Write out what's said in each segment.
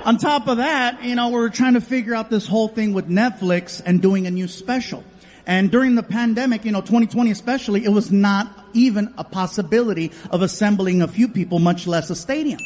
On top of that, we were trying to figure out this whole thing with Netflix and doing a new special. And during the pandemic, 2020 especially, it was not even a possibility of assembling a few people, much less a stadium.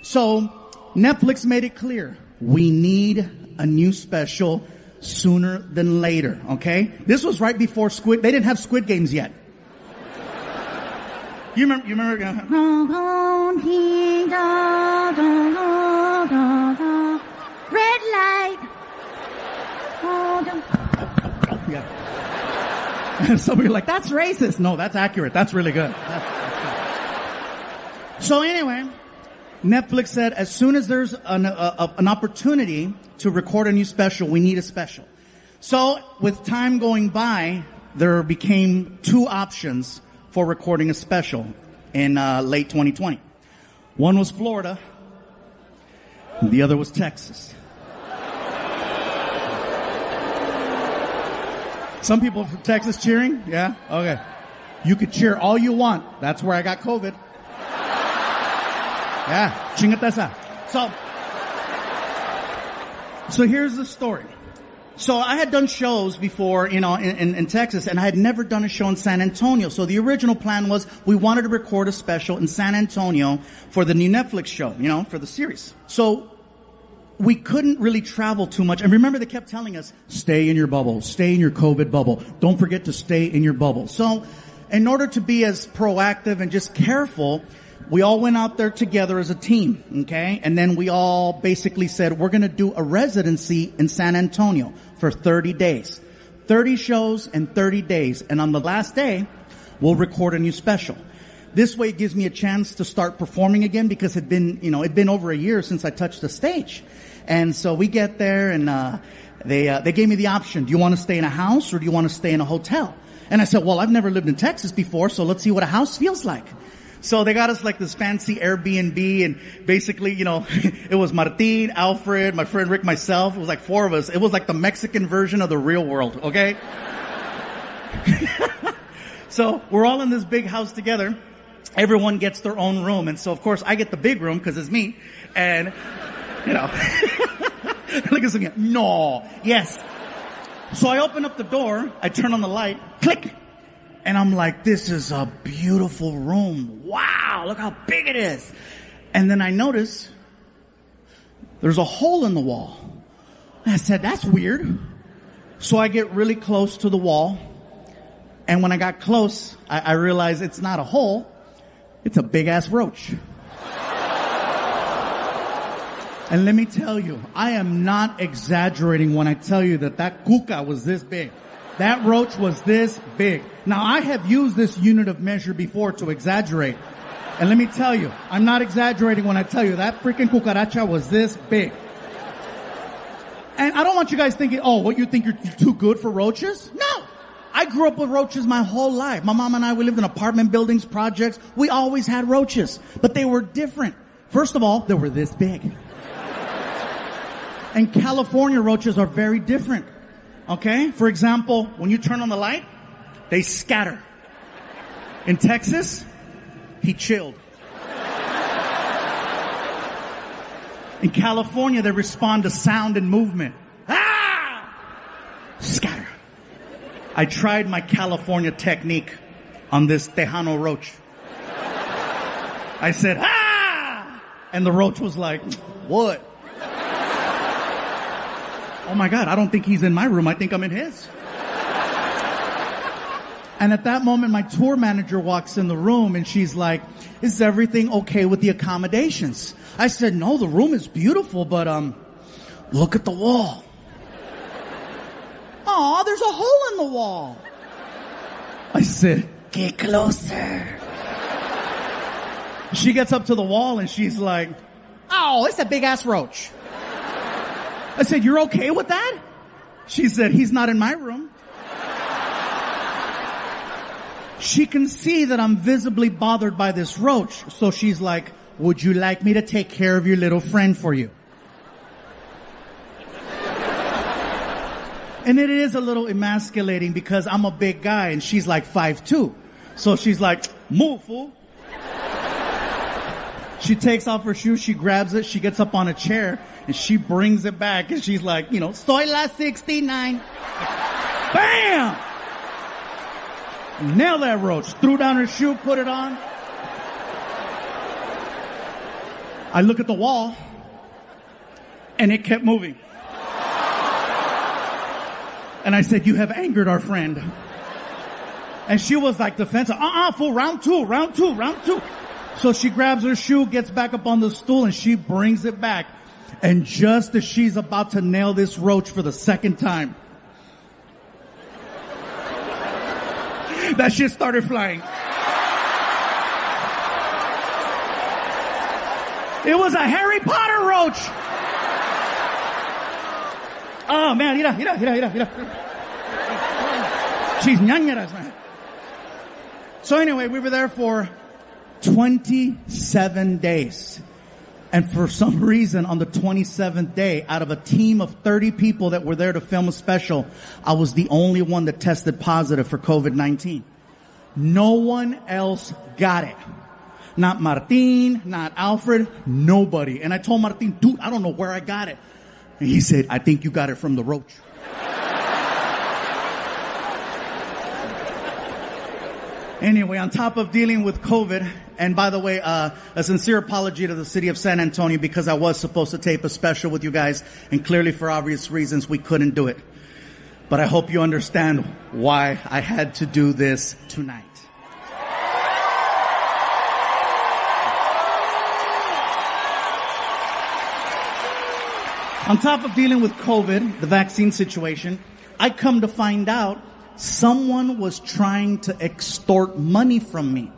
So Netflix made it clear, we need a new special sooner than later, okay? This was right before they didn't have Squid Games yet. You remember? Red light. Yeah. Some of you are like, that's racist. No, that's accurate. That's really good. So anyway, Netflix said as soon as there's an opportunity to record a new special, we need a special. So with time going by, there became two options for recording a special in late 2020. One was Florida, and the other was Texas. Some people from Texas cheering? Yeah? Okay. You could cheer all you want. That's where I got COVID. Yeah. Chingate esa. So here's the story. So I had done shows before, in Texas, and I had never done a show in San Antonio. So the original plan was we wanted to record a special in San Antonio for the new Netflix show, for the series. So we couldn't really travel too much. And remember, they kept telling us, stay in your bubble, stay in your COVID bubble. Don't forget to stay in your bubble. So in order to be as proactive and just careful, we all went out there together as a team, okay? And then we all basically said, we're going to do a residency in San Antonio for 30 days. 30 shows in 30 days. And on the last day, we'll record a new special. This way it gives me a chance to start performing again because it'd been over a year since I touched the stage. And so we get there and, they gave me the option. Do you want to stay in a house or do you want to stay in a hotel? And I said, well, I've never lived in Texas before, so let's see what a house feels like. So they got us like this fancy Airbnb, and basically, it was Martin, Alfred, my friend Rick, myself. It was like four of us. It was like the Mexican version of the real world, okay? So we're all in this big house together. Everyone gets their own room. And so, of course, I get the big room because it's me. And, look at something. No. Yes. So I open up the door. I turn on the light. Click. And I'm like, this is a beautiful room. Wow, look how big it is. And then I notice there's a hole in the wall. And I said, that's weird. So I get really close to the wall. And when I got close, I realized it's not a hole. It's a big-ass roach. And let me tell you, I am not exaggerating when I tell you that cuca was this big. That roach was this big. Now, I have used this unit of measure before to exaggerate. And let me tell you, I'm not exaggerating when I tell you that freaking cucaracha was this big. And I don't want you guys thinking, oh, what, you think you're too good for roaches? No! I grew up with roaches my whole life. My mom and I, we lived in apartment buildings, projects. We always had roaches. But they were different. First of all, they were this big. And California roaches are very different. Okay? For example, when you turn on the light, they scatter. In Texas, he chilled. In California, they respond to sound and movement. Ah! Scatter. I tried my California technique on this Tejano roach. I said, ah! And the roach was like, what? Oh my God, I don't think he's in my room. I think I'm in his. And at that moment, my tour manager walks in the room and she's like, is everything okay with the accommodations? I said, no, the room is beautiful, but, look at the wall. Aw, there's a hole in the wall. I said, get closer. She gets up to the wall and she's like, oh, it's a big ass roach. I said, you're okay with that? She said, he's not in my room. She can see that I'm visibly bothered by this roach. So she's like, would you like me to take care of your little friend for you? And it is a little emasculating because I'm a big guy and she's like 5'2". So she's like, move, fool. She takes off her shoes, she grabs it, she gets up on a chair, and she brings it back, and she's like, soy la 69. Bam! Nailed that roach. Threw down her shoe, put it on. I look at the wall, and it kept moving. And I said, you have angered our friend. And she was like defensive. Fool, round two. So she grabs her shoe, gets back up on the stool, and she brings it back. And just as she's about to nail this roach for the second time, that shit started flying. It was a Harry Potter roach. Oh man, mira. She's ñañeras, man. So anyway, we were there for 27 days. And for some reason, on the 27th day, out of a team of 30 people that were there to film a special, I was the only one that tested positive for COVID-19. No one else got it. Not Martin, not Alfred, nobody. And I told Martin, dude, I don't know where I got it. And he said, I think you got it from the roach. Anyway, on top of dealing with COVID, and by the way, a sincere apology to the city of San Antonio because I was supposed to tape a special with you guys, and clearly for obvious reasons we couldn't do it. But I hope you understand why I had to do this tonight. On top of dealing with COVID, the vaccine situation, I come to find out someone was trying to extort money from me.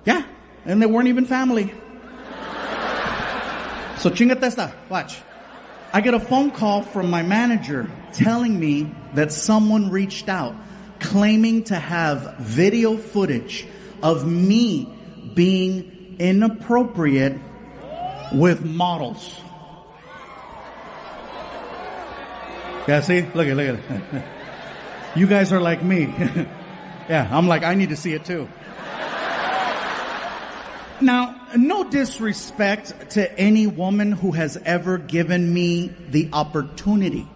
Yeah, and they weren't even family. So chingate esta, watch. I get a phone call from my manager telling me that someone reached out claiming to have video footage of me being inappropriate with models. Yeah, see? Look at it. You guys are like me. Yeah, I'm like, I need to see it too. Now, no disrespect to any woman who has ever given me the opportunity.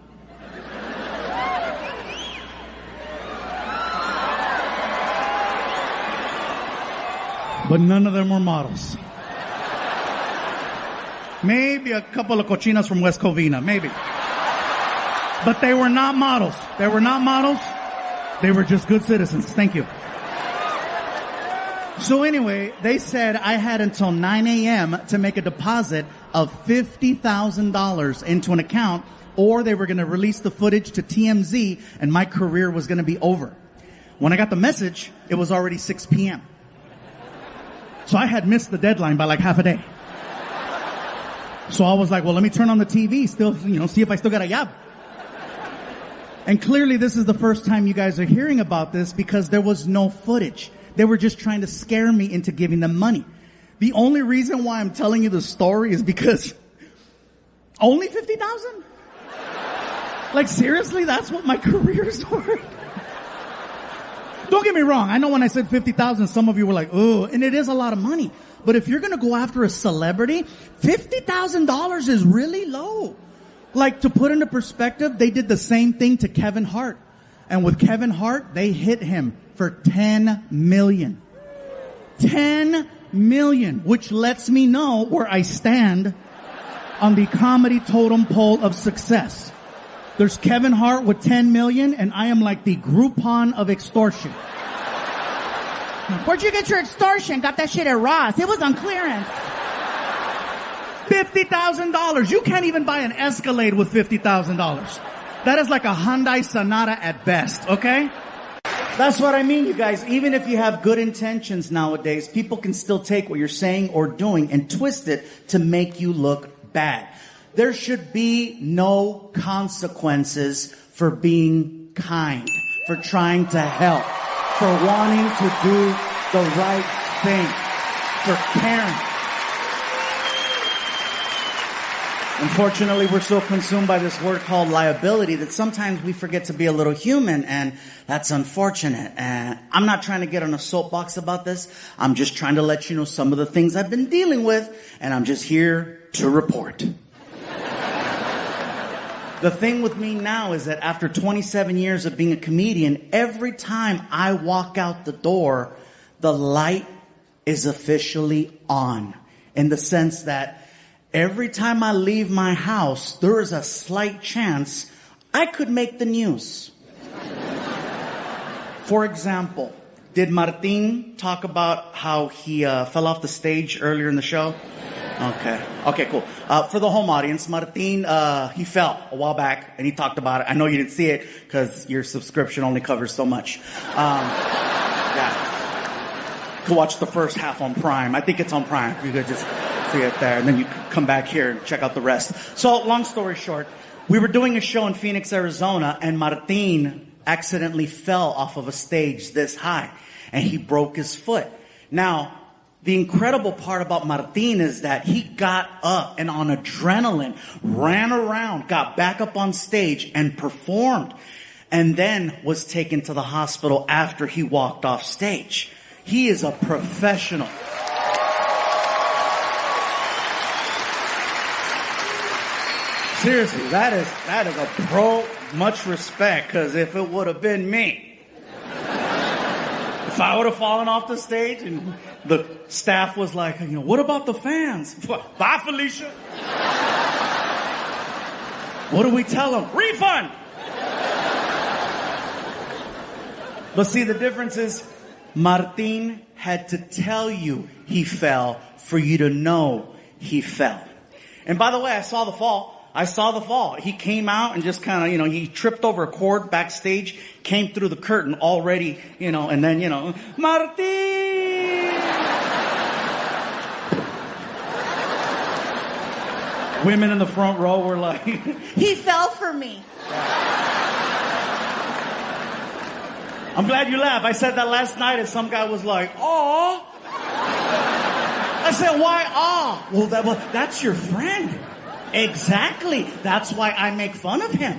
But none of them were models. Maybe a couple of cochinas from West Covina, maybe. But they were not models. They were not models. They were just good citizens. Thank you. So anyway, they said I had until 9 a.m. to make a deposit of $50,000 into an account, or they were going to release the footage to TMZ and my career was going to be over. When I got the message, it was already 6 p.m. So I had missed the deadline by like half a day. So I was like, well, let me turn on the TV, still, see if I still got a job. And clearly this is the first time you guys are hearing about this because there was no footage. They were just trying to scare me into giving them money. The only reason why I'm telling you the story is because only 50,000? Like seriously, that's what my career's worth? Don't get me wrong. I know when I said 50,000, some of you were like, oh, and it is a lot of money. But if you're going to go after a celebrity, $50,000 is really low. Like, to put into perspective, they did the same thing to Kevin Hart. And with Kevin Hart, they hit him for $10 million. $10 million, which lets me know where I stand on the comedy totem pole of success. There's Kevin Hart with 10 million, and I am like the Groupon of extortion. Where'd you get your extortion? Got that shit at Ross. It was on clearance. $50,000. You can't even buy an Escalade with $50,000. That is like a Hyundai Sonata at best, okay? That's what I mean, you guys. Even if you have good intentions nowadays, people can still take what you're saying or doing and twist it to make you look bad. There should be no consequences for being kind, for trying to help, for wanting to do the right thing, for caring. Unfortunately, we're so consumed by this word called liability that sometimes we forget to be a little human, and that's unfortunate. And I'm not trying to get on a soapbox about this. I'm just trying to let you know some of the things I've been dealing with, and I'm just here to report. The thing with me now is that after 27 years of being a comedian, every time I walk out the door, the light is officially on. In the sense that every time I leave my house, there is a slight chance I could make the news. For example, did Martin talk about how he fell off the stage earlier in the show? Okay, cool. For the home audience, Martin, he fell a while back, and he talked about it. I know you didn't see it, because your subscription only covers so much. Yeah. You could watch the first half on Prime. I think it's on Prime. You could just see it there, and then you come back here and check out the rest. So, long story short, we were doing a show in Phoenix, Arizona, and Martin accidentally fell off of a stage this high, and he broke his foot. Now, the incredible part about Martin is that he got up and on adrenaline, ran around, got back up on stage, and performed, and then was taken to the hospital after he walked off stage. He is a professional. Seriously, that is a pro, much respect, because if it would have been me, if I would have fallen off the stage and the staff was like, what about the fans? Bye, Felicia. What do we tell them? Refund! But see, the difference is Martin had to tell you he fell for you to know he fell. And by the way, I saw the fall. He came out and just kind of, he tripped over a cord backstage, came through the curtain already, and then, Martin! Women in the front row were like, He fell for me. I'm glad you laughed. I said that last night and some guy was like, aw. I said, why aw? Well, that's your friend. Exactly. That's why I make fun of him.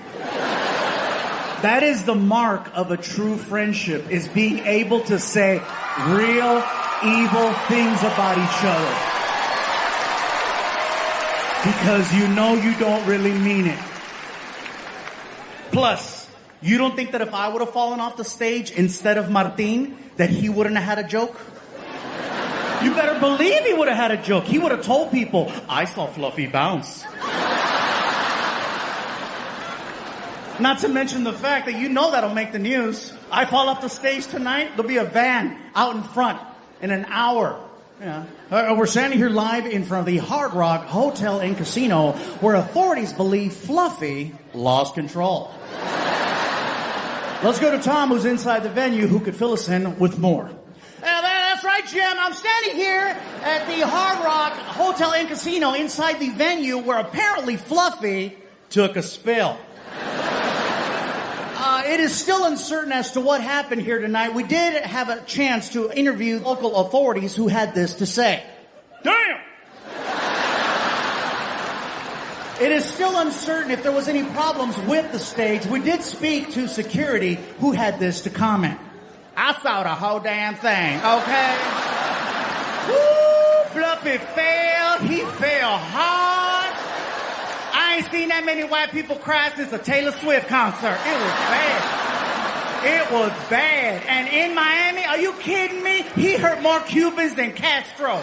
That is the mark of a true friendship, is being able to say real evil things about each other. Because you don't really mean it. Plus, you don't think that if I would have fallen off the stage instead of Martin, that he wouldn't have had a joke? You better believe he would have had a joke. He would have told people, I saw Fluffy bounce. Not to mention the fact that that'll make the news. I fall off the stage tonight, there'll be a van out in front in an hour. Yeah. We're standing here live in front of the Hard Rock Hotel and Casino, where authorities believe Fluffy lost control. Let's go to Tom, who's inside the venue, who could fill us in with more. That's right, Jim. I'm standing here at the Hard Rock Hotel and Casino inside the venue where apparently Fluffy took a spill. It is still uncertain as to what happened here tonight. We did have a chance to interview local authorities who had this to say. Damn! It is still uncertain if there was any problems with the stage. We did speak to security who had this to comment. I saw the whole damn thing, okay? Woo! Fluffy fell. He fell hard. I ain't seen that many white people cry since a Taylor Swift concert. It was bad. It was bad. And in Miami, are you kidding me? He hurt more Cubans than Castro.